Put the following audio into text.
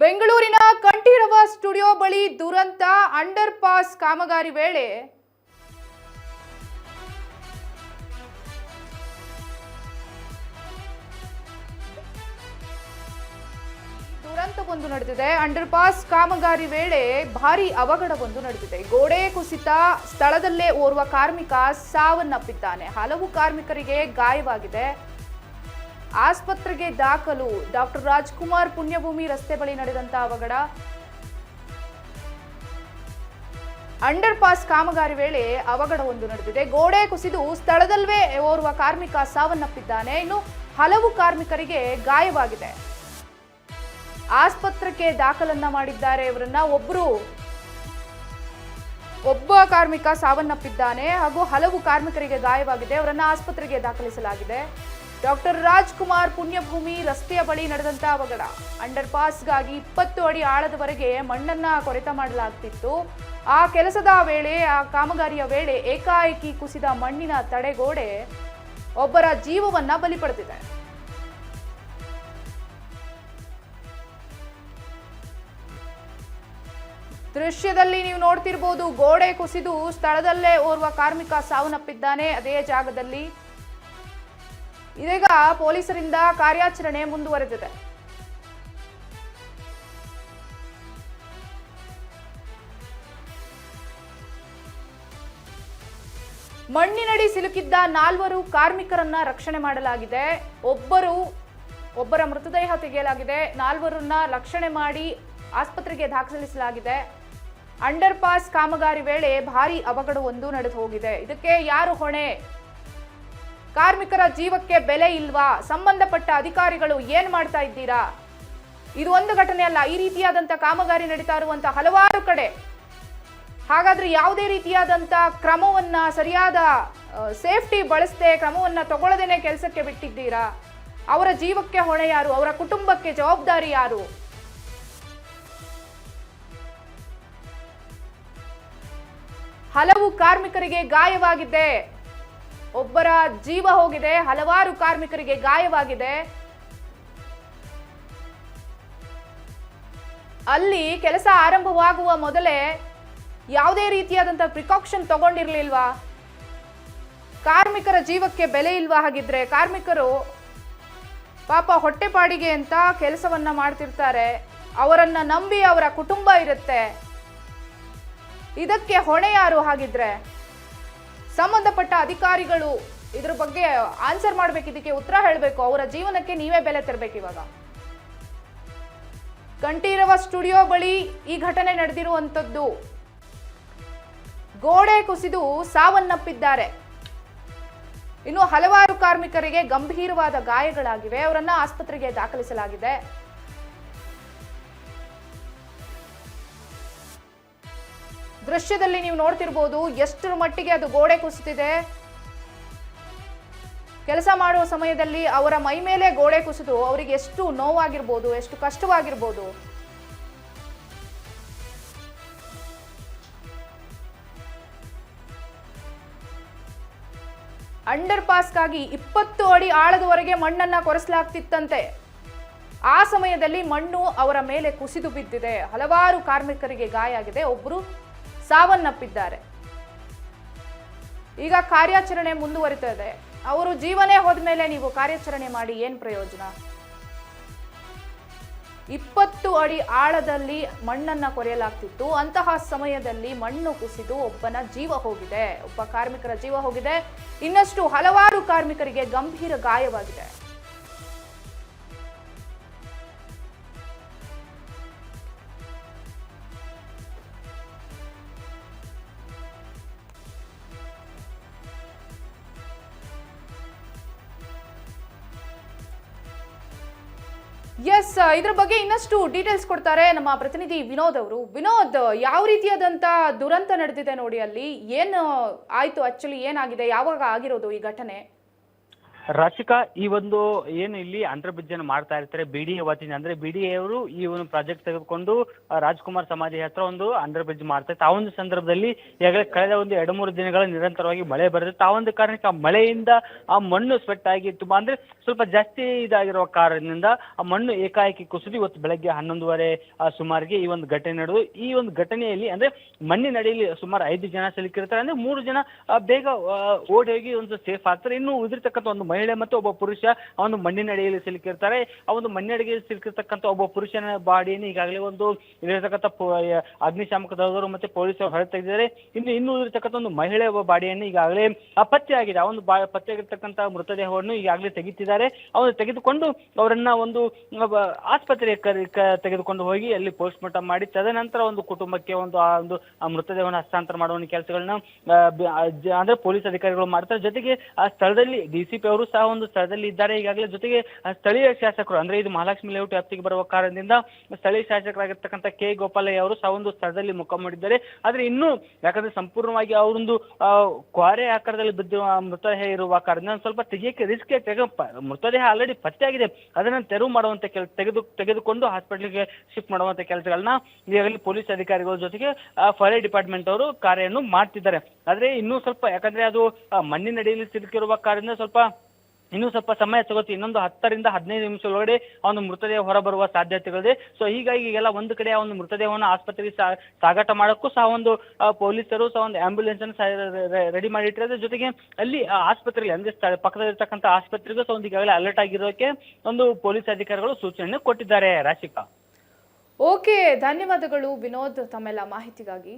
ಬೆಂಗಳೂರಿನ ಕಂಠೀರವ ಸ್ಟುಡಿಯೋ ಬಳಿ ದುರಂತ. ಅಂಡರ್ ಪಾಸ್ ಕಾಮಗಾರಿ ವೇಳೆ ದುರಂತವೊಂದು ನಡೆದಿದೆ. ಅಂಡರ್ ಪಾಸ್ ಕಾಮಗಾರಿ ವೇಳೆ ಭಾರೀ ಅವಘಡವೊಂದು ನಡೆದಿದೆ. ಗೋಡೆ ಕುಸಿತ, ಸ್ಥಳದಲ್ಲೇ ಓರ್ವ ಕಾರ್ಮಿಕ ಸಾವನ್ನಪ್ಪಿದ್ದಾನೆ. ಹಲವು ಕಾರ್ಮಿಕರಿಗೆ ಗಾಯವಾಗಿದೆ. ಆಸ್ಪತ್ರೆಗೆ ದಾಖಲು. ಡಾಕ್ಟರ್ ರಾಜ್ಕುಮಾರ್ ಪುಣ್ಯಭೂಮಿ ರಸ್ತೆ ಬಳಿ ನಡೆದಂತ ಅವಘಡ. ಅಂಡರ್ ಪಾಸ್ ಕಾಮಗಾರಿ ವೇಳೆ ಅವಘಡವೊಂದು ನಡೆದಿದೆ. ಗೋಡೆ ಕುಸಿದು ಸ್ಥಳದಲ್ಲೇ ಓರ್ವ ಕಾರ್ಮಿಕ ಸಾವನ್ನಪ್ಪಿದ್ದಾನೆ. ಇನ್ನು ಹಲವು ಕಾರ್ಮಿಕರಿಗೆ ಗಾಯವಾಗಿದೆ. ಆಸ್ಪತ್ರೆಗೆ ದಾಖಲನ್ನ ಮಾಡಿದ್ದಾರೆ. ಇವರನ್ನ ಒಬ್ಬ ಕಾರ್ಮಿಕ ಸಾವನ್ನಪ್ಪಿದ್ದಾನೆ ಹಾಗೂ ಹಲವು ಕಾರ್ಮಿಕರಿಗೆ ಗಾಯವಾಗಿದೆ. ಅವರನ್ನ ಆಸ್ಪತ್ರೆಗೆ ದಾಖಲಿಸಲಾಗಿದೆ. ಡಾಕ್ಟರ್ ರಾಜ್ಕುಮಾರ್ ಪುಣ್ಯಭೂಮಿ ರಸ್ತೆಯ ಬಳಿ ನಡೆದಂತ ಅವಘಡ. ಅಂಡರ್ ಪಾಸ್ಗಾಗಿ 20 ಅಡಿ ಆಳದವರೆಗೆ ಮಣ್ಣನ್ನ ಕೊರೆತ ಮಾಡಲಾಗ್ತಿತ್ತು. ಆ ಕೆಲಸದ ವೇಳೆ, ಆ ಕಾಮಗಾರಿಯ ವೇಳೆ ಏಕಾಏಕಿ ಕುಸಿದ ಮಣ್ಣಿನ ತಡೆಗೋಡೆ ಒಬ್ಬರ ಜೀವವನ್ನ ಬಲಿ ಪಡೆದಿದೆ. ದೃಶ್ಯದಲ್ಲಿ ನೀವು ನೋಡ್ತಿರ್ಬೋದು, ಗೋಡೆ ಕುಸಿದು ಸ್ಥಳದಲ್ಲೇ ಓರ್ವ ಕಾರ್ಮಿಕ ಸಾವನ್ನಪ್ಪಿದ್ದಾನೆ. ಅದೇ ಜಾಗದಲ್ಲಿ ಇದೀಗ ಪೊಲೀಸರಿಂದ ಕಾರ್ಯಾಚರಣೆ ಮುಂದುವರೆದಿದೆ. ಮಣ್ಣಿನಡಿ ಸಿಲುಕಿದ್ದ 4 ಕಾರ್ಮಿಕರನ್ನ ರಕ್ಷಣೆ ಮಾಡಲಾಗಿದೆ. ಒಬ್ಬರ ಮೃತದೇಹ ತೆಗೆಯಲಾಗಿದೆ. 4ರನ್ನ ರಕ್ಷಣೆ ಮಾಡಿ ಆಸ್ಪತ್ರೆಗೆ ದಾಖಲಿಸಲಾಗಿದೆ. ಅಂಡರ್ ಪಾಸ್ ಕಾಮಗಾರಿ ವೇಳೆ ಭಾರೀ ಅವಘಡವೊಂದು ನಡೆದು ಹೋಗಿದೆ. ಇದಕ್ಕೆ ಯಾರು ಹೊಣೆ? ಕಾರ್ಮಿಕರ ಜೀವಕ್ಕೆ ಬೆಲೆ ಇಲ್ವಾ? ಸಂಬಂಧಪಟ್ಟ ಅಧಿಕಾರಿಗಳು ಏನ್ ಮಾಡ್ತಾ ಇದ್ದೀರಾ? ಇದು ಒಂದು ಘಟನೆ ಅಲ್ಲ, ಈ ರೀತಿಯಾದಂತ ಕಾಮಗಾರಿ ನಡೀತಾ ಇರುವಂತ ಹಲವಾರು ಕಡೆ. ಹಾಗಾದ್ರೆ ಯಾವುದೇ ರೀತಿಯಾದಂತ ಕ್ರಮವನ್ನ, ಸರಿಯಾದ ಸೇಫ್ಟಿ ಬಳಸದೆ ಕ್ರಮವನ್ನ ತಗೊಳ್ಳದೇನೆ ಕೆಲಸಕ್ಕೆ ಬಿಟ್ಟಿದ್ದೀರಾ? ಅವರ ಜೀವಕ್ಕೆ ಹೊಣೆ ಯಾರು? ಅವರ ಕುಟುಂಬಕ್ಕೆ ಜವಾಬ್ದಾರಿ ಯಾರು? ಹಲವು ಕಾರ್ಮಿಕರಿಗೆ ಗಾಯವಾಗಿದೆ. ಒಬ್ಬರ ಜೀವ ಹೋಗಿದೆ, ಹಲವಾರು ಕಾರ್ಮಿಕರಿಗೆ ಗಾಯವಾಗಿದೆ. ಅಲ್ಲಿ ಕೆಲಸ ಆರಂಭವಾಗುವ ಮೊದಲೇ ಯಾವುದೇ ರೀತಿಯಾದಂತಹ ಪ್ರಿಕಾಷನ್ ತಗೊಂಡಿರ್ಲಿಲ್ವಾ? ಕಾರ್ಮಿಕರ ಜೀವಕ್ಕೆ ಬೆಲೆ ಇಲ್ವಾ? ಹಾಗಿದ್ರೆ ಕಾರ್ಮಿಕರು ಪಾಪ ಹೊಟ್ಟೆಪಾಡಿಗೆ ಅಂತ ಕೆಲಸವನ್ನ ಮಾಡ್ತಿರ್ತಾರೆ. ಅವರನ್ನ ನಂಬಿ ಅವರ ಕುಟುಂಬ ಇರುತ್ತೆ. ಇದಕ್ಕೆ ಹೊಣೆ ಯಾರು? ಹಾಗಿದ್ರೆ ಸಂಬಂಧಪಟ್ಟ ಅಧಿಕಾರಿಗಳು ಇದ್ರ ಬಗ್ಗೆ ಆನ್ಸರ್ ಮಾಡ್ಬೇಕು, ಇದಕ್ಕೆ ಉತ್ತರ ಹೇಳಬೇಕು. ಅವರ ಜೀವನಕ್ಕೆ ನೀವೇ ಬೆಲೆ ತರಬೇಕು. ಇವಾಗ ಕಂಠೀರವ ಸ್ಟುಡಿಯೋ ಬಳಿ ಈ ಘಟನೆ ನಡೆದಿರುವಂತದ್ದು. ಗೋಡೆ ಕುಸಿದು ಸಾವನ್ನಪ್ಪಿದ್ದಾರೆ. ಇನ್ನು ಹಲವಾರು ಕಾರ್ಮಿಕರಿಗೆ ಗಂಭೀರವಾದ ಗಾಯಗಳಾಗಿವೆ. ಅವರನ್ನ ಆಸ್ಪತ್ರೆಗೆ ದಾಖಲಿಸಲಾಗಿದೆ. ದೃಶ್ಯದಲ್ಲಿ ನೀವು ನೋಡ್ತಿರ್ಬೋದು ಎಷ್ಟರ ಮಟ್ಟಿಗೆ ಅದು ಗೋಡೆ ಕುಸಿದಿದೆ. ಕೆಲಸ ಮಾಡುವ ಸಮಯದಲ್ಲಿ ಅವರ ಮೈ ಮೇಲೆ ಗೋಡೆ ಕುಸಿದು ಅವರಿಗೆ ಎಷ್ಟು ನೋವಾಗಿರ್ಬೋದು, ಎಷ್ಟು ಕಷ್ಟವಾಗಿರ್ಬೋದು. ಅಂಡರ್ ಪಾಸ್ಗಾಗಿ 20 ಅಡಿ ಆಳದವರೆಗೆ ಮಣ್ಣನ್ನ ಕೊರೆಸಲಾಗ್ತಿತ್ತಂತೆ. ಆ ಸಮಯದಲ್ಲಿ ಮಣ್ಣು ಅವರ ಮೇಲೆ ಕುಸಿದು ಬಿದ್ದಿದೆ. ಹಲವಾರು ಕಾರ್ಮಿಕರಿಗೆ ಗಾಯ ಆಗಿದೆ. ಒಬ್ಬರು ಸಾವನ್ನಪ್ಪಿದ್ದಾರೆ. ಈಗ ಕಾರ್ಯಾಚರಣೆ ಮುಂದುವರಿತಾ ಇದೆ. ಅವರು ಜೀವನೇ ಹೋದ್ಮೇಲೆ ನೀವು ಕಾರ್ಯಾಚರಣೆ ಮಾಡಿ ಏನ್ ಪ್ರಯೋಜನ? 20 ಅಡಿ ಆಳದಲ್ಲಿ ಮಣ್ಣನ್ನ ಕೊರೆಯಲಾಗ್ತಿತ್ತು. ಅಂತಹ ಸಮಯದಲ್ಲಿ ಮಣ್ಣು ಕುಸಿದು ಒಬ್ಬನ ಜೀವ ಹೋಗಿದೆ, ಒಬ್ಬ ಕಾರ್ಮಿಕರ ಜೀವ ಹೋಗಿದೆ. ಇನ್ನಷ್ಟು ಹಲವಾರು ಕಾರ್ಮಿಕರಿಗೆ ಗಂಭೀರ ಗಾಯವಾಗಿದೆ. ಎಸ್, ಇದ್ರ ಬಗ್ಗೆ ಇನ್ನಷ್ಟು ಡೀಟೇಲ್ಸ್ ಕೊಡ್ತಾರೆ ನಮ್ಮ ಪ್ರತಿನಿಧಿ ವಿನೋದ್ ಅವರು. ವಿನೋದ್, ಯಾವ ರೀತಿಯಾದಂತ ದುರಂತ ನಡೆದಿದೆ ನೋಡಿ, ಅಲ್ಲಿ ಏನು ಆಯ್ತು? ಆಕ್ಚುಲಿ ಏನಾಗಿದೆ? ಯಾವಾಗ ಆಗಿರೋದು ಈ ಘಟನೆ? ರಾಶಿಕಾ, ಈ ಒಂದು ಏನು ಇಲ್ಲಿ ಅಂಡರ್ ಬ್ರಿಡ್ಜ್ ಅನ್ನು ಮಾಡ್ತಾ ಇರ್ತಾರೆ BDA ವತಿಯಿಂದ, ಅಂದ್ರೆ BDA ಅವರು ಈ ಒಂದು ಪ್ರಾಜೆಕ್ಟ್ ತೆಗೆದುಕೊಂಡು ರಾಜ್ಕುಮಾರ್ ಸಮಾಧಿ ಹತ್ರ ಒಂದು ಅಂಡರ್ ಬ್ರಿಡ್ಜ್ ಮಾಡ್ತಾ ಇತ್ತು. ಆ ಒಂದು ಸಂದರ್ಭದಲ್ಲಿ ಈಗಾಗಲೇ ಕಳೆದ ಒಂದು 2-3 ದಿನಗಳ ನಿರಂತರವಾಗಿ ಮಳೆ ಬರುತ್ತೆ. ಆ ಒಂದು ಕಾರಣಕ್ಕೆ ಆ ಮಳೆಯಿಂದ ಆ ಮಣ್ಣು ಸ್ವೆಟ್ ಆಗಿ ತುಂಬಾ ಅಂದ್ರೆ ಸ್ವಲ್ಪ ಜಾಸ್ತಿ ಇದಾಗಿರುವ ಕಾರಣದಿಂದ ಆ ಮಣ್ಣು ಏಕಾಏಕಿ ಕುಸಿದು ಇವತ್ತು ಬೆಳಗ್ಗೆ 11:30 ಸುಮಾರಿಗೆ ಈ ಒಂದು ಘಟನೆ ನಡೆದು, ಈ ಒಂದು ಘಟನೆಯಲ್ಲಿ ಅಂದ್ರೆ ಮಣ್ಣಿನಡಿಯಲ್ಲಿ ಸುಮಾರು 5 ಜನ ಸಿಲುಕಿರ್ತಾರೆ. ಅಂದ್ರೆ 3 ಜನ ಬೇಗ ಓಡಿ ಹೋಗಿ ಒಂದು ಸೇಫ್ ಆಗ್ತಾರೆ. ಇನ್ನು ಉಳಿದಿರ್ತಕ್ಕಂಥ ಒಂದು ಮಹಿಳೆ ಮತ್ತು ಒಬ್ಬ ಪುರುಷ ಆ ಒಂದು ಮಣ್ಣಿನಡಿಯಲ್ಲಿ ಸಿಲುಕಿರ್ತಾರೆ. ಆ ಒಂದು ಮಣ್ಣಿನಡಿಯಲ್ಲಿ ಸಿಲುಕಿರ್ತಕ್ಕಂಥ ಒಬ್ಬ ಪುರುಷನ ಬಾಡಿಯನ್ನು ಈಗಾಗಲೇ ಒಂದು ಇಲ್ಲಿರ್ತಕ್ಕಂಥ ಅಗ್ನಿಶಾಮಕ ದಳದವರು ಮತ್ತೆ ಪೊಲೀಸರು ಹೊರ ತೆಗೆದಿದ್ದಾರೆ. ಇನ್ನು ಉಳಿದಿರ್ತಕ್ಕಂಥ ಒಂದು ಮಹಿಳೆ ಒಬ್ಬ ಬಾಡಿಯನ್ನು ಈಗಾಗಲೇ ಪತ್ತೆ ಆಗಿದೆ. ಆ ಒಂದು ಪತ್ತೆಯಾಗಿರ್ತಕ್ಕಂಥ ಮೃತದೇಹವನ್ನು ಈಗಾಗಲೇ ತೆಗಿತಿದ್ದಾರೆ. ಅವನು ತೆಗೆದುಕೊಂಡು ಅವರನ್ನ ಒಂದು ಆಸ್ಪತ್ರೆಗೆ ತೆಗೆದುಕೊಂಡು ಹೋಗಿ ಅಲ್ಲಿ ಪೋಸ್ಟ್ ಮಾರ್ಟಮ್ ಮಾಡಿ ತದನಂತರ ಒಂದು ಕುಟುಂಬಕ್ಕೆ ಆ ಮೃತದೇಹವನ್ನು ಹಸ್ತಾಂತರ ಮಾಡುವ ಕೆಲಸಗಳನ್ನ ಅಂದ್ರೆ ಪೊಲೀಸ್ ಅಧಿಕಾರಿಗಳು ಮಾಡ್ತಾರೆ. ಜೊತೆಗೆ ಆ ಸ್ಥಳದಲ್ಲಿ DCP ಅವರು ಸಹ ಒಂದು ಸ್ಥಳದಲ್ಲಿ ಇದ್ದಾರೆ ಈಗಾಗಲೇ. ಜೊತೆಗೆ ಸ್ಥಳೀಯ ಶಾಸಕರು ಅಂದ್ರೆ ಇದು ಮಹಾಲಕ್ಷ್ಮಿ ಲೇಔಟ್ ವ್ಯಾಪ್ತಿಗೆ ಬರುವ ಕಾರಣದಿಂದ ಸ್ಥಳೀಯ ಶಾಸಕರಾಗಿರ್ತಕ್ಕಂಥ K. ಗೋಪಾಲಯ್ಯ ಅವರು ಸಹ ಒಂದು ಸ್ಥಳದಲ್ಲಿ ಮುಖ ಮಾಡಿದ್ದಾರೆ. ಆದ್ರೆ ಇನ್ನು ಯಾಕಂದ್ರೆ ಸಂಪೂರ್ಣವಾಗಿ ಅವರೊಂದು ಕ್ವಾರೆ ಆಕಾರದಲ್ಲಿ ಬಿದ್ದಿರುವ ಮೃತದೇಹ ಇರುವ ಕಾರಣ ಸ್ವಲ್ಪ ತೆಗಿಯಕ್ಕೆ ರಿಸ್ಕ್. ಮೃತದೇಹ ಆಲ್ರೆಡಿ ಪತ್ತೆ ಆಗಿದೆ, ಅದನ್ನ ತೆರವು ಮಾಡುವಂತ ತೆಗೆದುಕೊಂಡು ಹಾಸ್ಪಿಟಲ್ಗೆ ಶಿಫ್ಟ್ ಮಾಡುವಂತ ಕೆಲಸಗಳನ್ನ ಈಗಾಗಲೇ ಪೊಲೀಸ್ ಅಧಿಕಾರಿಗಳ ಜೊತೆಗೆ ಫೈರ್ ಡಿಪಾರ್ಟ್ಮೆಂಟ್ ಅವರು ಕಾರ್ಯವನ್ನು ಮಾಡ್ತಿದ್ದಾರೆ. ಆದ್ರೆ ಇನ್ನೂ ಸ್ವಲ್ಪ ಯಾಕಂದ್ರೆ ಅದು ಮಣ್ಣಿನಡಿಯಲ್ಲಿ ಸಿಲುಕಿರುವ ಕಾರಣ ಇನ್ನೂ ಸ್ವಲ್ಪ ಸಮಯ ತಗೋತಿ. ಇನ್ನೊಂದು 10ರಿಂದ 15 ನಿಮಿಷದೊಳಗಡೆ ಅವನು ಮೃತದೇಹ ಹೊರಬರುವ ಸಾಧ್ಯತೆಗಳಿದೆ. ಸೊ ಹೀಗಾಗಿ ಈಗೆಲ್ಲ ಒಂದು ಕಡೆ ಅವನು ಮೃತದೇಹವನ್ನು ಆಸ್ಪತ್ರೆಗೆ ಸಾಗಾಟ ಮಾಡೋಕ್ಕೂ ಸಹ ಒಂದು ಪೊಲೀಸರು ಸಹ ಒಂದು ಆಂಬ್ಯುಲೆನ್ಸ್ ಅನ್ನು ರೆಡಿ ಮಾಡಿ ಇಟ್ಟಿರೋದ್ರ ಜೊತೆಗೆ ಅಲ್ಲಿ ಆಸ್ಪತ್ರೆಗೆ ಅಂದ್ರೆ ಪಕ್ಕದಲ್ಲಿರ್ತಕ್ಕಂಥ ಆಸ್ಪತ್ರೆಗೂ ಸಹ ಒಂದು ಈಗಾಗಲೇ ಅಲರ್ಟ್ ಆಗಿರೋಕೆ ಒಂದು ಪೊಲೀಸ್ ಅಧಿಕಾರಿಗಳು ಸೂಚನೆಯನ್ನು ಕೊಟ್ಟಿದ್ದಾರೆ. ರಾಶಿಕಾ, ಓಕೆ, ಧನ್ಯವಾದಗಳು ವಿನೋದ್ ತಮ್ಮೆಲ್ಲ ಮಾಹಿತಿಗಾಗಿ.